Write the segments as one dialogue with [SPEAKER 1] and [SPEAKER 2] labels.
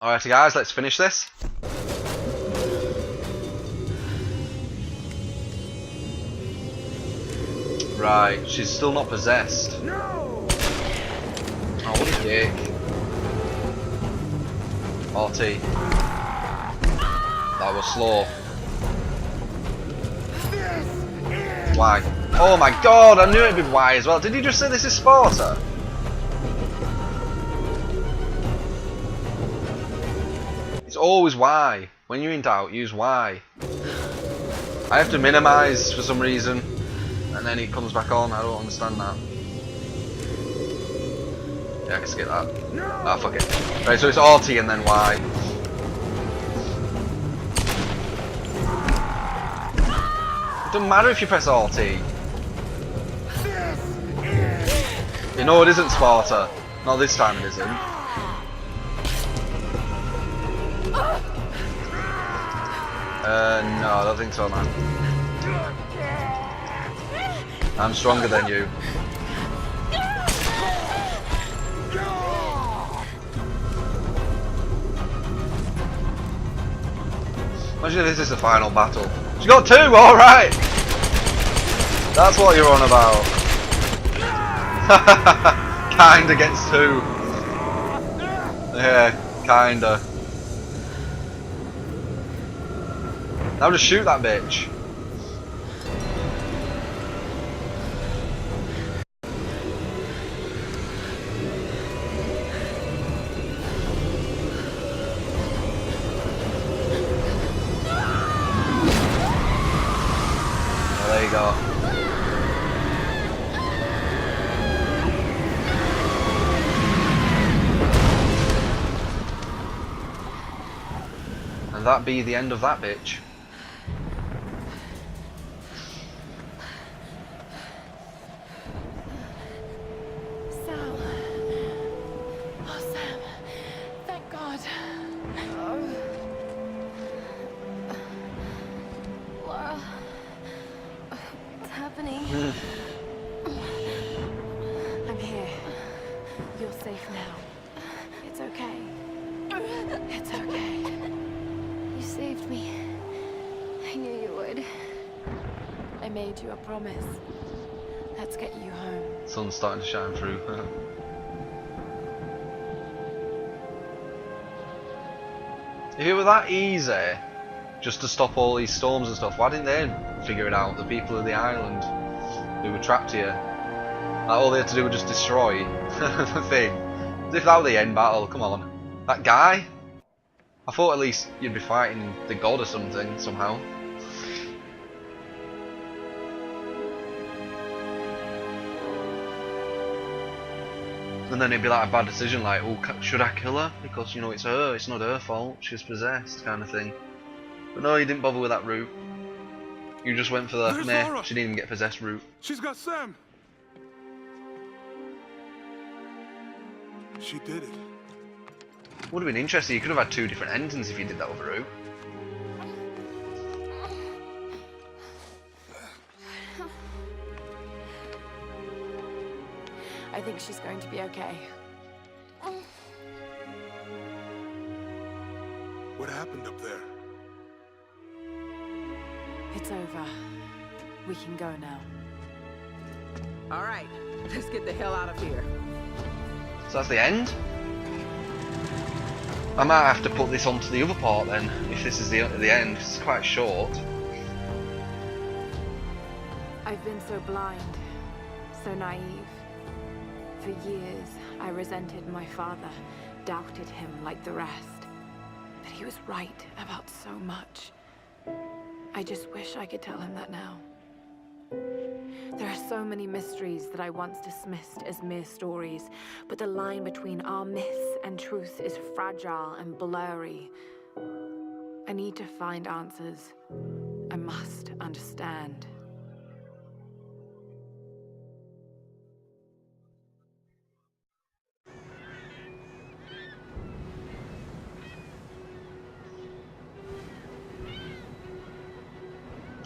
[SPEAKER 1] Alrighty guys, let's finish this. Right, she's still not possessed.
[SPEAKER 2] No!
[SPEAKER 1] Oh, what a dick. RT. That was slow. Why? Oh my god, I knew it'd be Y as well. Did he just say this is Sparta? It's always Y. When you're in doubt, use Y. I have to minimise for some reason, and then it comes back on. I don't understand that. Yeah, I can skip that. Ah, fuck it. Right, so it's RT and then Y. It doesn't matter if you press RT. You know it isn't Sparta. Not this time it isn't. No, I don't think so, man. I'm stronger than you. Imagine if this is the final battle. She got 2, alright! That's what you're on about. Kinda gets 2. Yeah, kinda. Now just shoot that bitch. Oh, there you go. And that be the end of that bitch.
[SPEAKER 3] I'm here. You're safe now. It's okay. It's okay.
[SPEAKER 4] You saved me. I knew you would.
[SPEAKER 3] I made you a promise. Let's get you home.
[SPEAKER 1] Sun's starting to shine through. If it were that easy, just to stop all these storms and stuff, why didn't they figure it out? The people of the island who were trapped here. Like, all they had to do was just destroy the thing. As if that were the end battle, come on. That guy? I thought at least you'd be fighting the god or something, somehow. And then it'd be like a bad decision, like, oh, should I kill her? Because, you know, it's her, it's not her fault, she's possessed, kind of thing. But no, you didn't bother with that route. You just went for the, meh, she didn't even get possessed route.
[SPEAKER 2] She's got Sam. She did it.
[SPEAKER 1] Would have been interesting, you could have had 2 different endings if you did that other route.
[SPEAKER 3] I think she's going to be okay.
[SPEAKER 2] What happened up there?
[SPEAKER 3] It's over. We can go now.
[SPEAKER 5] All right, let's get the hell out of here.
[SPEAKER 1] So that's the end? I might have to put this onto the other part then, if this is the end, 'cause it's quite short.
[SPEAKER 3] I've been so blind, so naive. For years, I resented my father, doubted him like the rest. But he was right about so much. I just wish I could tell him that now. There are so many mysteries that I once dismissed as mere stories, but the line between our myths and truth is fragile and blurry. I need to find answers. I must understand.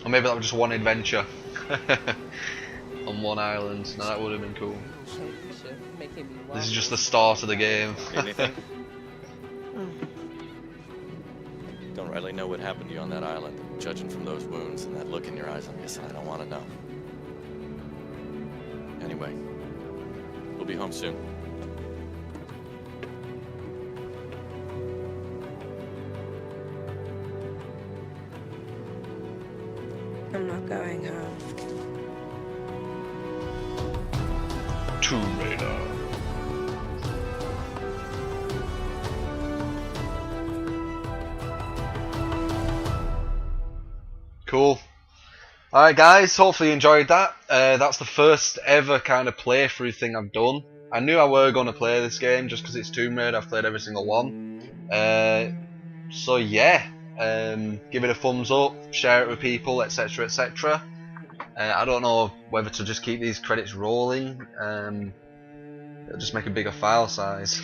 [SPEAKER 1] Or maybe that was just one adventure. On one island. No, that would have been cool. This is just the start of the game.
[SPEAKER 6] Don't rightly know what happened to you on that island. Judging from those wounds and that look in your eyes, I'm guessing I don't want to know. Anyway, we'll be home soon.
[SPEAKER 4] I'm not going home.
[SPEAKER 1] Tomb Raider. Cool. Alright guys, hopefully you enjoyed that. That's the first ever kind of playthrough thing I've done. I knew I were going to play this game just because it's Tomb Raider. I've played every single one. So yeah, give it a thumbs up, share it with people, etc, etc. I don't know whether to just keep these credits rolling, it'll just make a bigger file size.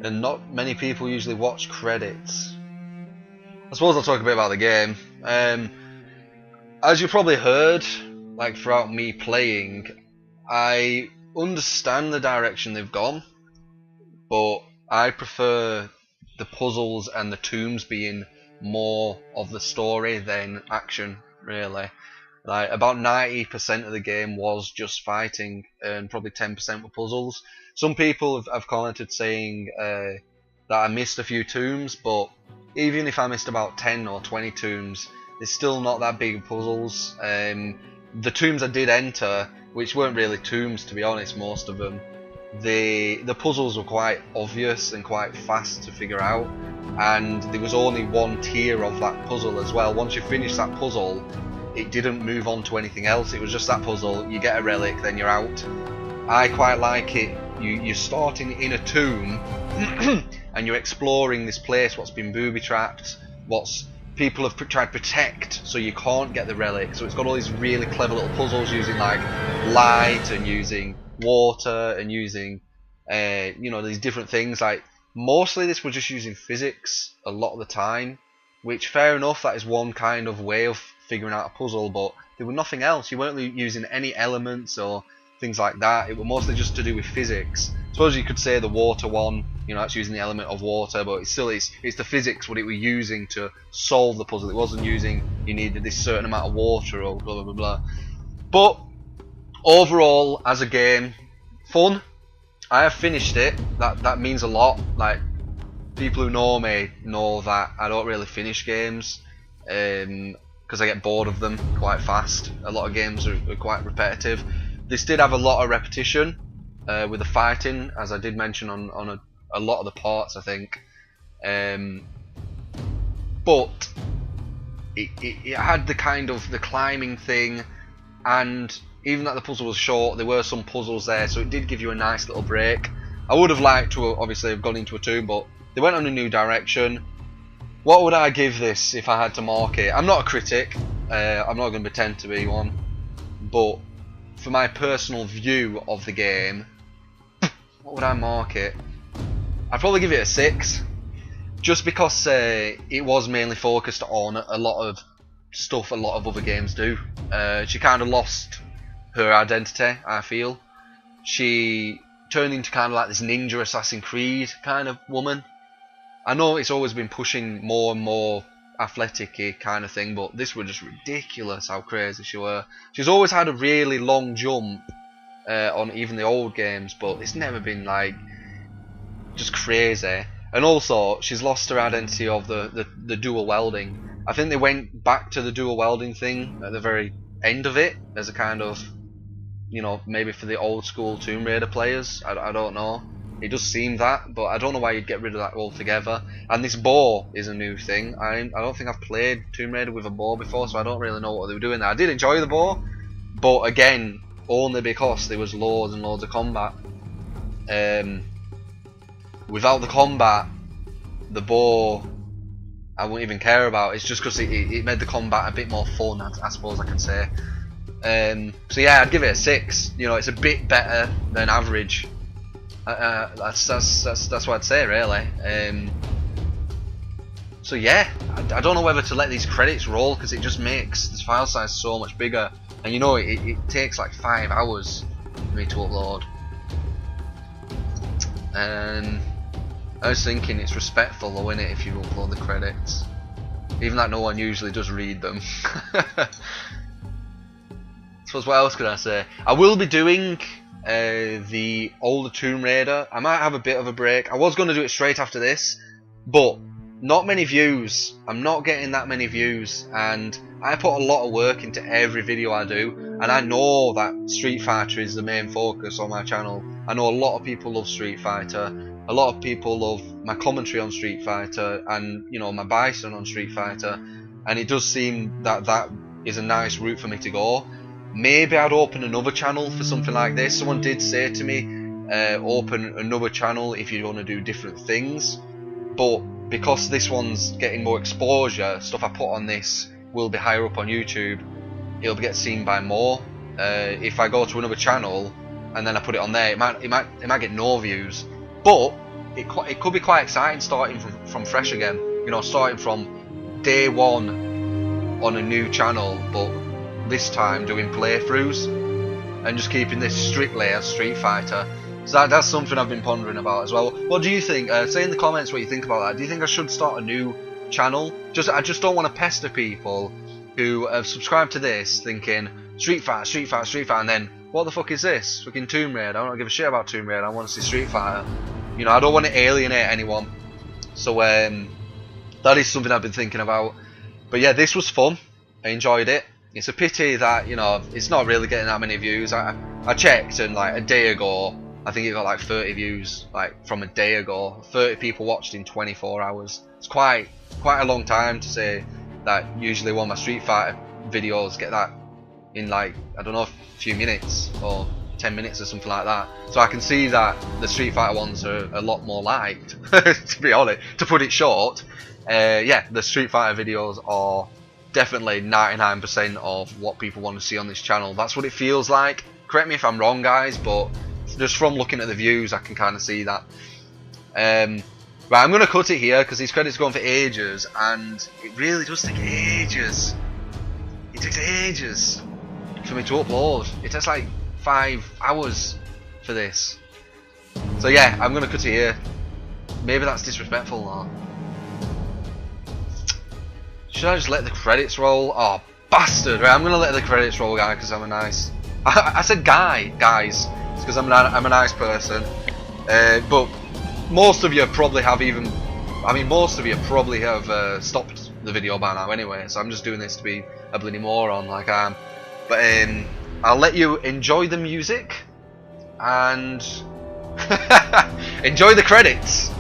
[SPEAKER 1] And not many people usually watch credits. I suppose I'll talk a bit about the game. As you probably heard, like throughout me playing, I understand the direction they've gone, but I prefer the puzzles and the tombs being more of the story than action, really. Like about 90% of the game was just fighting, and probably 10% were puzzles. Some people have commented saying that I missed a few tombs, but even if I missed about 10 or 20 tombs, it's still not that big puzzles. The tombs I did enter, which weren't really tombs to be honest, most of them, the puzzles were quite obvious and quite fast to figure out, and there was only one tier of that puzzle as well. Once you finish that puzzle, it didn't move on to anything else. It was just that puzzle, you get a relic, then you're out. I quite like it. You're starting in a tomb and you're exploring this place, what's been booby trapped, what's people have tried to protect, so you can't get the relic. So it's got all these really clever little puzzles using like light and using water and using you know, these different things. Like mostly this was just using physics a lot of the time, which fair enough, that is one kind of way of figuring out a puzzle, but there was nothing else. You weren't using any elements or things like that. It was mostly just to do with physics. I suppose you could say the water one, you know, that's using the element of water, but it's the physics what it was using to solve the puzzle. It wasn't using you needed this certain amount of water or blah blah blah blah. But overall, as a game, fun. I have finished it. That means a lot. Like people who know me know that I don't really finish games because I get bored of them quite fast. A lot of games are quite repetitive. This did have a lot of repetition with the fighting, as I did mention on a lot of the parts, I think. But it had the kind of the climbing thing, and even that the puzzle was short, there were some puzzles there, so it did give you a nice little break. I would have liked to obviously have gone into a tomb, but they went on a new direction. What would I give this if I had to mark it? I'm not a critic, I'm not going to pretend to be one, but for my personal view of the game, what would I mark it? I'd probably give it a 6, just because it was mainly focused on a lot of stuff a lot of other games do. She kind of lost her identity, I feel. She turned into kind of like this ninja Assassin's Creed kind of woman. I know it's always been pushing more and more athletic-y kind of thing, but this was just ridiculous how crazy she were. She's always had a really long jump on even the old games, but it's never been like just crazy. And also she's lost her identity of the dual welding. I think they went back to the dual welding thing at the very end of it as a kind of, you know, maybe for the old school Tomb Raider players. I don't know. It does seem that, but I don't know why you'd get rid of that altogether. And this bow is a new thing. I don't think I've played Tomb Raider with a bow before, so I don't really know what they were doing there. I did enjoy the bow, but again, only because there was loads and loads of combat. Without the combat, the bow I wouldn't even care about. It's just because it made the combat a bit more fun, I suppose I could say. So yeah, I'd give it a 6. You know, it's a bit better than average. That's what I'd say, really. So yeah, I don't know whether to let these credits roll, because it just makes this file size so much bigger, and you know it takes like 5 hours for me to upload. I was thinking it's respectful though, innit, if you upload the credits. Even that no one usually does read them. So what else could I say? I will be doing the older Tomb Raider. I might have a bit of a break. I was going to do it straight after this, but not many views. I'm not getting that many views, and I put a lot of work into every video I do, and I know that Street Fighter is the main focus on my channel. I know a lot of people love Street Fighter, a lot of people love my commentary on Street Fighter, and you know, my bison on Street Fighter, and it does seem that that is a nice route for me to go. Maybe I'd open another channel for something like this. Someone did say to me, open another channel if you want to do different things, but because this one's getting more exposure, stuff I put on this will be higher up on YouTube, it'll get seen by more. If I go to another channel and then I put it on there, it might get no views, but it could be quite exciting starting from fresh again. You know, starting from day one on a new channel, but this time doing playthroughs and just keeping this strictly as Street Fighter. So that's something I've been pondering about as well. What do you think? Say in the comments what you think about that. Do you think I should start a new channel? I just don't want to pester people who have subscribed to this thinking Street Fighter, Street Fighter, Street Fighter, and then what the fuck is this? Fucking Tomb Raider. I don't give a shit about Tomb Raider. I want to see Street Fighter. You know, I don't want to alienate anyone. So that is something I've been thinking about. But yeah, this was fun. I enjoyed it. It's a pity that, you know, it's not really getting that many views. I checked, and like a day ago, I think it got like 30 views, like from a day ago. 30 people watched in 24 hours. It's quite a long time to say that usually one of my Street Fighter videos get that in like, I don't know, a few minutes or 10 minutes or something like that. So I can see that the Street Fighter ones are a lot more liked, to be honest, to put it short. Yeah, the Street Fighter videos are definitely 99% of what people want to see on this channel. That's what it feels like. Correct me if I'm wrong, guys, but just from looking at the views I can kind of see that. Right, I'm going to cut it here because these credits are going for ages, and it really does take ages. It takes ages for me to upload. It takes like 5 hours for this. So yeah, I'm going to cut it here. Maybe that's disrespectful though. Should I just let the credits roll? Oh, bastard! Right, I'm gonna let the credits roll, guys, because I'm a nice. I said guys. It's because I'm a nice person. But most of you probably have most of you probably have stopped the video by now anyway. So I'm just doing this to be a bloody moron, like I am. But I'll let you enjoy the music and enjoy the credits.